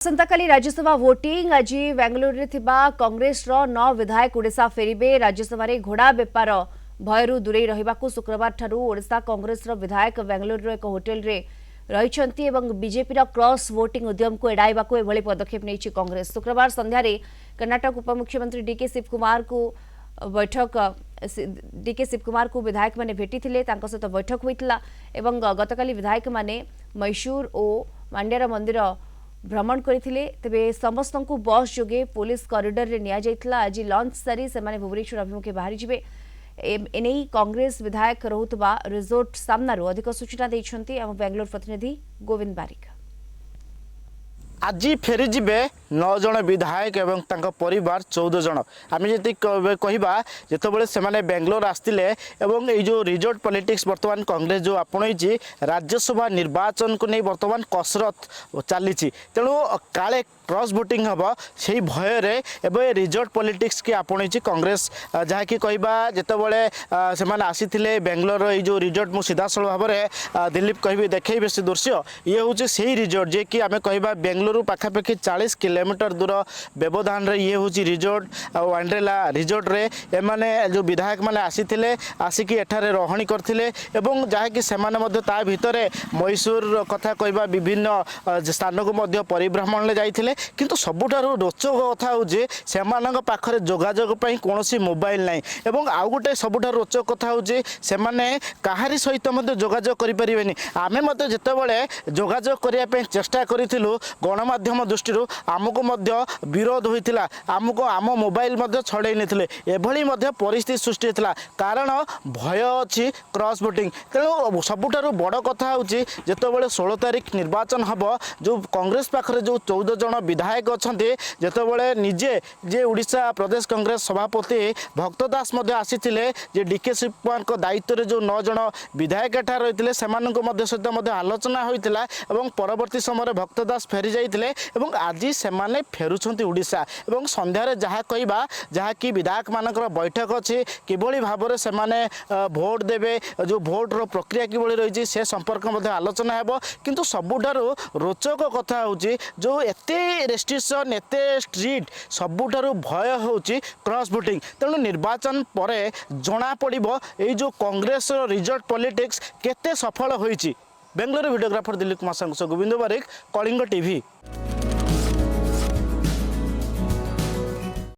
आसंताकाली Rajya Sabha voting आज बेंगलुरु रे कांग्रेस 9 विधायक ओडिशा फेरिबे। राज्यसभा रे घोड़ा बेपार भयरू दूरे रहिबाकू शुक्रवार ठारू ओडिशा कांग्रेस विधायक बेंगलुरु एक होटेल रे रहिछंती एवं बीजेपी क्रॉस वोटिंग उद्यम को एड़ाइबाकू एभली पदक्षेप नेछि कांग्रेस। शुक्रवार संध्या रे कर्नाटक उपमुख्यमंत्री डीके शिवकुमार को विधायक माने भेटिथिले, तांको सहित बैठक होइतिला एवं गतकाली विधायक माने मैसूर और मांड्यार मंदिर भ्रमण करथिले। तेबे समस्त को बस जोगे पुलिस कॉरिडोर रे निया जाइतिला। आज लंच सारी से माने भुवनेश्वर अभिमुखे बाहरी जिबे। एने कांग्रेस विधायक रहुतबा रिजोर्ट सामनारू अधिक सूचना दैछंती हम बेंगलोर प्रतिनिधि गोविंद बारिक। आज फेरी जीवे 9 जन विधायक एवं तांका परिवार 14 जन। आम जी कहवा जिते से बेंगलोर आसते एवं ये जो रिजोर्ट पॉलिटिक्स बर्तमान कांग्रेस जो आपणई राज्यसभा निर्वाचन को नहीं बर्तमान कसरत चली तेणु काले क्रॉस वोटिंग हम से भयर एवं रिजोर्ट पॉलिटिक्स की आपणई कांग्रेस जहाँकि कहवा जितेबले से आसी बेंगलोर ये जो रिजोर्ट मुझे सीधासल भाव में दिलीप कह देखेबे से दृश्य ये हूँ से रिजोर्ट जे कि आम कहवा बेंगलुरु पाखापाखि 40 किलोमीटर दूर व्यवधान रे ये हूँ रिजोर्ट वांड्रेला रिजोर्ट रे एमाने जो विधायक माने आसीथिले आसिकी एठारे रहणी करथिले एवं जहाँकि सेमाने मध्य ता भितरे मैसूर कथा कहवा विभिन्न स्थान को मध्य परिभ्रमण ले जाइथिले। किंतु सबुठारु रोचक कथा होजे सेमानक पाखरे जोगाजोग पई कोनोसी मोबाइल नाही एवं आउ गोटे सबुठारु रोचक कथा होजे सेमाने काहारी सहित मध्य जोगाजोग करि परिबेनी। आमे मध्य जेतेबेले जोगाजोग करिया पई चेष्टा करिथिलु गणमाध्यम दृष्टि आमको मध्य विरोध होइतिला, आमको आम मोबाइल मध्य छड़े नथिले एभली मध्य परिस्थिति सृष्टि होइतिला कारण भय अछि क्रॉस वोटिंग। तेणु सबुठारु बड़ कथा होछि जेतेबेले 16 तारिख निर्वाचन हबो जो कांग्रेस पाखरे जो 14 जन विधायक अछंती जेतेबेले निजे जे उड़ीसा प्रदेश कांग्रेस सभापति भक्त दास मध्य आसीथिले जे डीके शिवकुमार को दायित्व रे जो 9 जन विधायक एठा रहिथिले सेमानक मध्य सहित मध्य आलोचना होइतिला एवं परवर्ती समय भक्त दास फेरी जाइथिले एवं आज सेमाने फेरुछंती उड़ीसा एवं संध्यारे जहाँ कहवा जहाँ कि विधायक मानकर बैठक अच्छी किभली भाव में सेमाने भोट देवे जो भोट रो प्रक्रिया किभली रही से संपर्क मध्य आलोचना हेबो। किंतु सबुठारु रोचक कथा होची जो एते रेस्ट्रिक्शन एते स्ट्रिक्ट सबुठारु भय होची क्रॉस वोटिंग। तेणु निर्वाचन परे जना पड़िबो एई जो कांग्रेस रो रिजल्ट पॉलिटिक्स केते सफल होईची। बेंगलुरु वीडियोग्राफर दिलीप कुमार गोविंद बारिक, कलिंग टीवी।